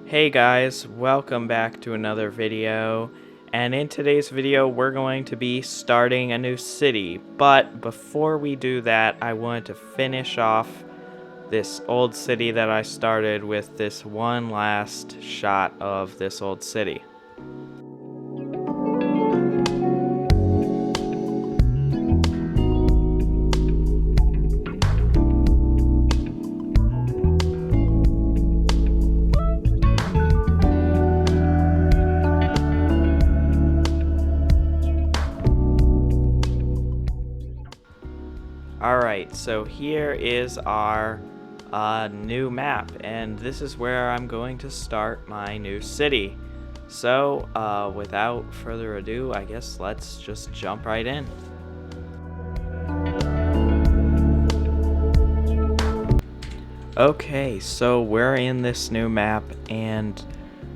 Hey guys, welcome back to another video, and in today's video we're going to be starting a new city. But before we do that, I wanted to finish off this old city that I started with this one last shot of this old city. Alright, so here is our new map, and this is where I'm going to start my new city. So, without further ado, I guess let's just jump right in. Okay, so we're in this new map, and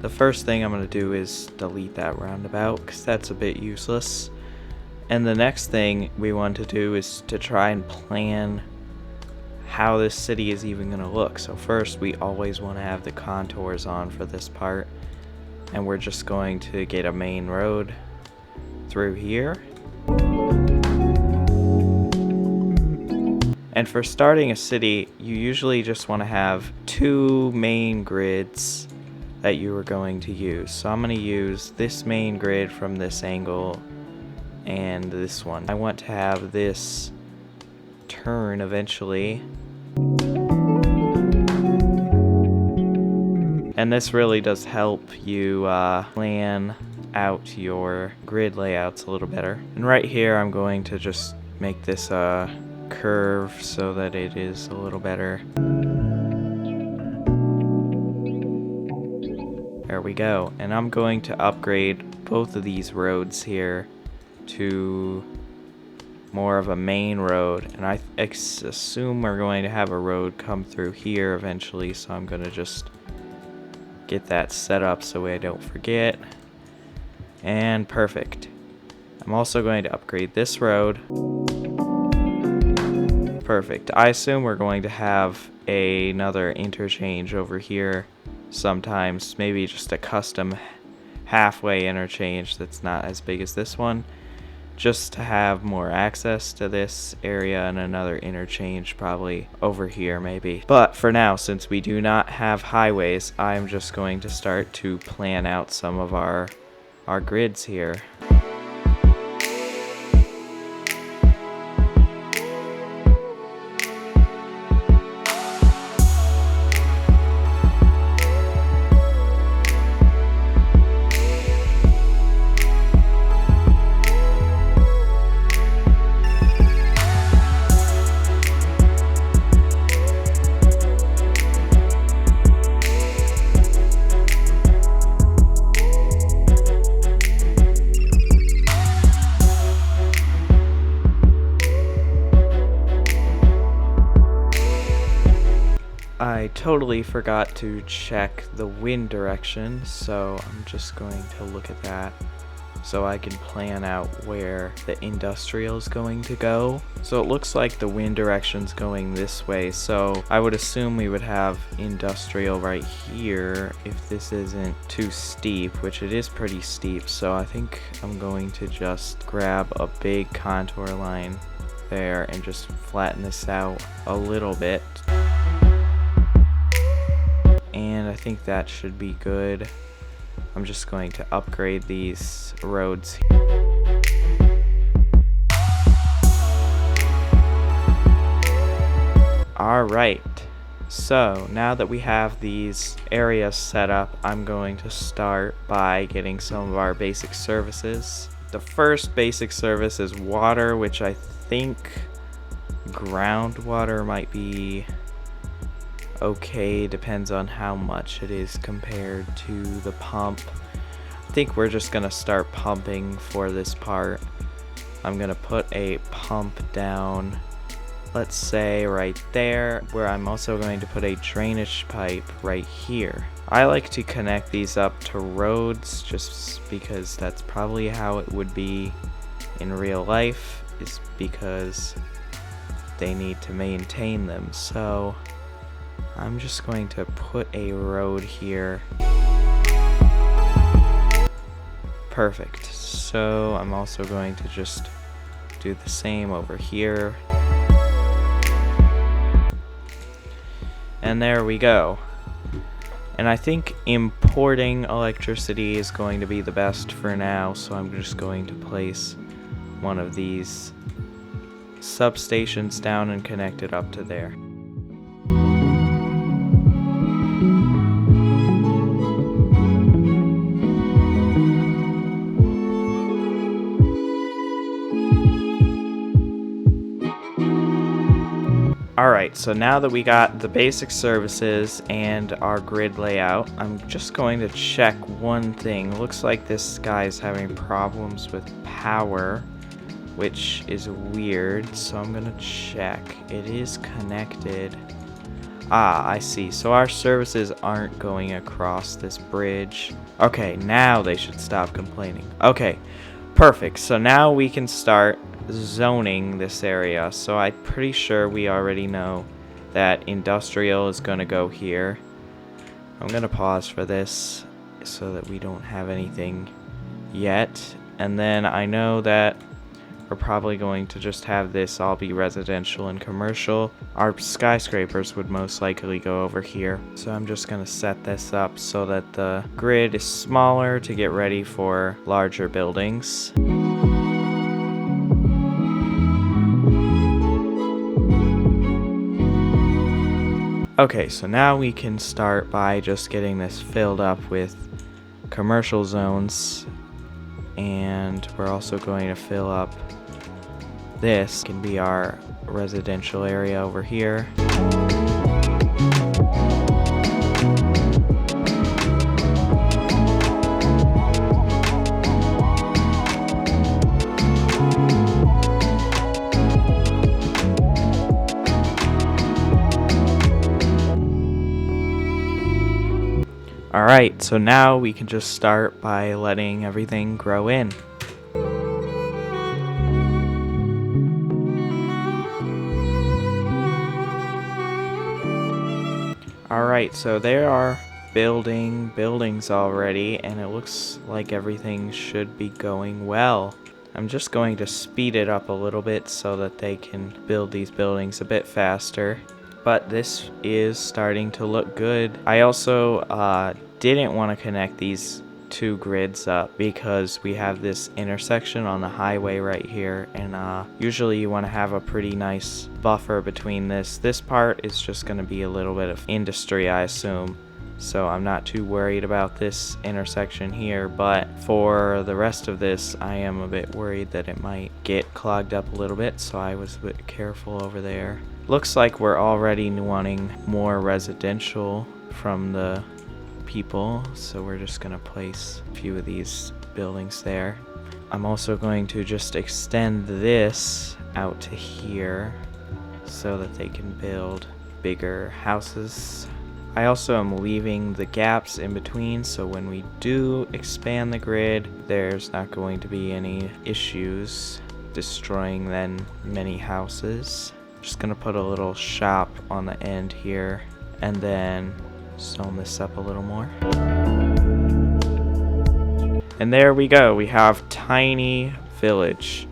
the first thing I'm going to do is delete that roundabout, because that's a bit useless. And the next thing we want to do is to try and plan how this city is even going to look. So first, we always want to have the contours on for this part. And we're just going to get a main road through here. And for starting a city, you usually just want to have two main grids that you are going to use. So I'm going to use this main grid from this angle and this one. I want to have this turn eventually. And this really does help you plan out your grid layouts a little better. And right here I'm going to just make this a curve so that it is a little better. There we go. And I'm going to upgrade both of these roads here to more of a main road, and I assume we're going to have a road come through here eventually, so I'm going to just get that set up so I don't forget. And perfect. I'm also going to upgrade this road. Perfect. I assume we're going to have another interchange over here sometimes, maybe just a custom halfway interchange that's not as big as this one, just to have more access to this area, and another interchange probably over here maybe. But for now, since we do not have highways, I'm just going to start to plan out some of our grids here. I totally forgot to check the wind direction, so I'm just going to look at that so I can plan out where the industrial is going to go. So it looks like the wind direction's going this way, so I would assume we would have industrial right here if this isn't too steep, which it is pretty steep. So I think I'm going to just grab a big contour line there and just flatten this out a little bit. And I think that should be good. I'm just going to upgrade these roads. Alright, so now that we have these areas set up, I'm going to start by getting some of our basic services. The first basic service is water, which I think groundwater might be okay, depends on how much it is compared to the pump. I think we're just gonna start pumping for this part. I'm gonna put a pump down, let's say right there, where I'm also going to put a drainage pipe right here. I like to connect these up to roads just because that's probably how it would be in real life, is because they need to maintain them. So I'm just going to put a road here. Perfect. So I'm also going to just do the same over here. And there we go. And I think importing electricity is going to be the best for now, so I'm just going to place one of these substations down and connect it up to there. Alright, so now that we got the basic services and our grid layout, I'm just going to check one thing. Looks like this guy's having problems with power, which is weird, so I'm gonna check. It is connected. Ah, I see. So our services aren't going across this bridge. Okay, now they should stop complaining. Okay, perfect. So now we can start zoning this area. So I'm pretty sure we already know that industrial is going to go here. I'm going to pause for this so that we don't have anything yet. And then I know that we're probably going to just have this all be residential and commercial. Our skyscrapers would most likely go over here. So I'm just going to set this up so that the grid is smaller to get ready for larger buildings. Okay, so now we can start by just getting this filled up with commercial zones, and we're also going to fill up this. Can be our residential area over here. Alright, so now we can just start by letting everything grow in. Alright, so there are buildings already, and it looks like everything should be going well. I'm just going to speed it up a little bit so that they can build these buildings a bit faster. But this is starting to look good. I also didn't want to connect these two grids up because we have this intersection on the highway right here, and usually you want to have a pretty nice buffer between this. This part is just going to be a little bit of industry, I assume. So I'm not too worried about this intersection here, but for the rest of this, I am a bit worried that it might get clogged up a little bit, so I was a bit careful over there. Looks like we're already wanting more residential from the people, so we're just gonna place a few of these buildings there. I'm also going to just extend this out to here so that they can build bigger houses. I also am leaving the gaps in between, so when we do expand the grid, there's not going to be any issues destroying then many houses. Just gonna put a little shop on the end here, and then zone this up a little more. And there we go, we have tiny village.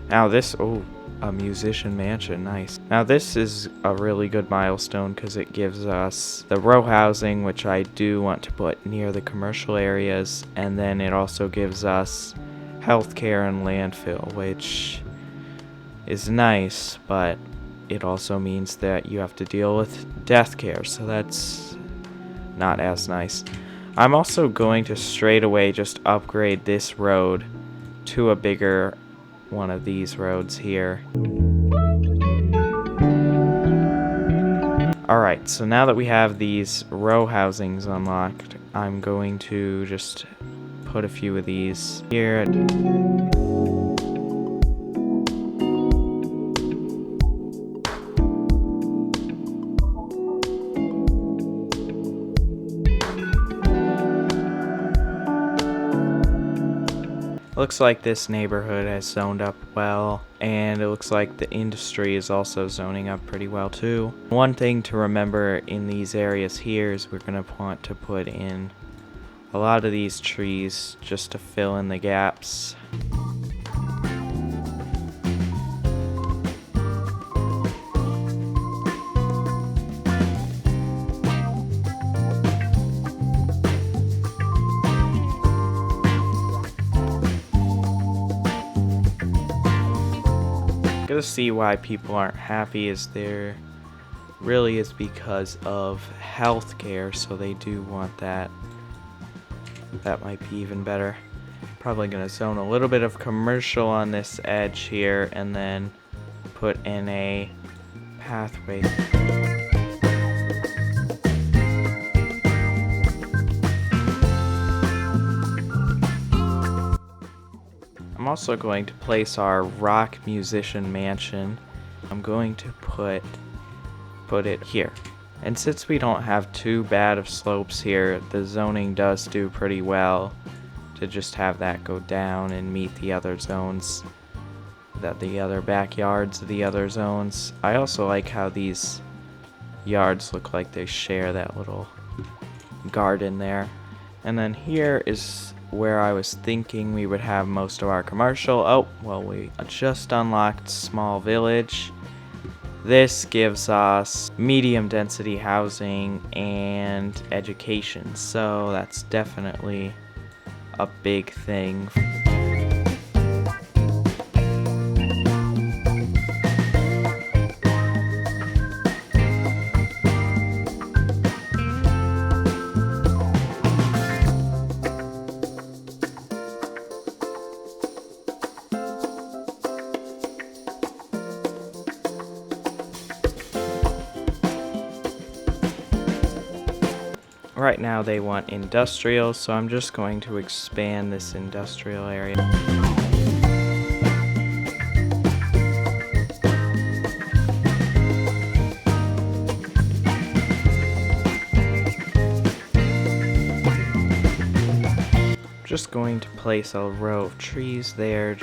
Now this, a musician mansion, nice. Now this is a really good milestone because it gives us the row housing, which I do want to put near the commercial areas, and then it also gives us healthcare and landfill, which is nice, but it also means that you have to deal with death care, so that's not as nice. I'm also going to straight away just upgrade this road to a bigger one of these roads here. Alright, so now that we have these row housings unlocked, I'm going to just put a few of these here. Looks like this neighborhood has zoned up well, and it looks like the industry is also zoning up pretty well too. One thing to remember in these areas here is we're going to want to put in a lot of these trees just to fill in the gaps. Gonna see why people aren't happy is there really is because of healthcare, so they do want that. That might be even better. Probably gonna zone a little bit of commercial on this edge here and then put in a pathway. I'm also going to place our rock musician mansion. I'm going to put it here. And since we don't have too bad of slopes here, the zoning does do pretty well to just have that go down and meet the other zones, the other backyards of the other zones. I also like how these yards look like they share that little garden there. And then here is where I was thinking we would have most of our commercial. Oh, well, we just unlocked small village. This gives us medium density housing and education, so that's definitely a big thing. Right now they want industrial, so I'm just going to expand this industrial area. Just going to place a row of trees there.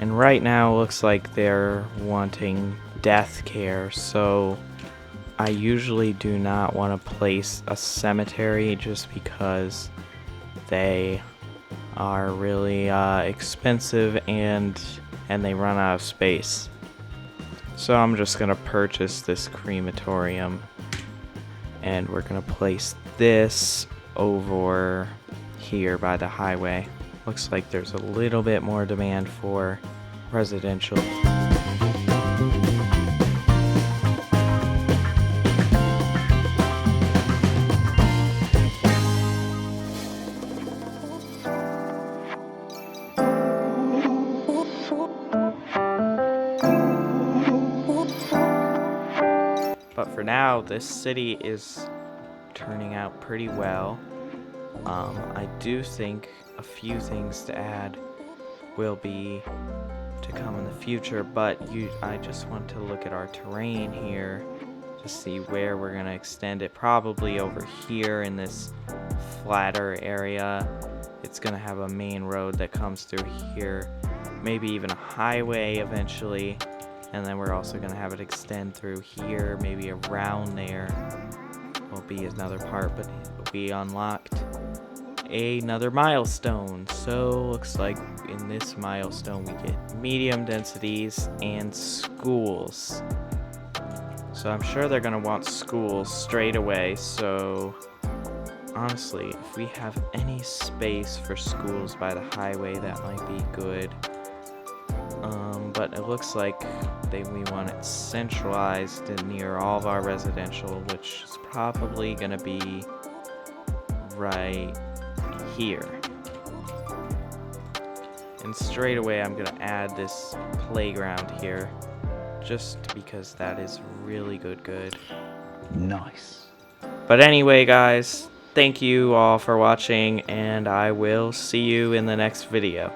Right now it looks like they're wanting death care, so I usually do not want to place a cemetery just because they are really expensive and they run out of space. So I'm just gonna purchase this crematorium and we're gonna place this over here by the highway. Looks like there's a little bit more demand for residential. But for now, this city is turning out pretty well. I do think a few things to add will be to come in the future, but I just want to look at our terrain here to see where we're going to extend it. Probably over here in this flatter area. It's going to have a main road that comes through here, maybe even a highway eventually, and then we're also going to have it extend through here, maybe around there will be another part. But we unlocked another milestone, so looks like in this milestone we get medium densities and schools. So I'm sure they're gonna want schools straight away, so honestly, if we have any space for schools by the highway, that might be good. But it looks like we want it centralized and near all of our residential, which is probably gonna be right here. And straight away I'm gonna add this playground here just because that is really good. Nice. But anyway, guys, thank you all for watching, and I will see you in the next video.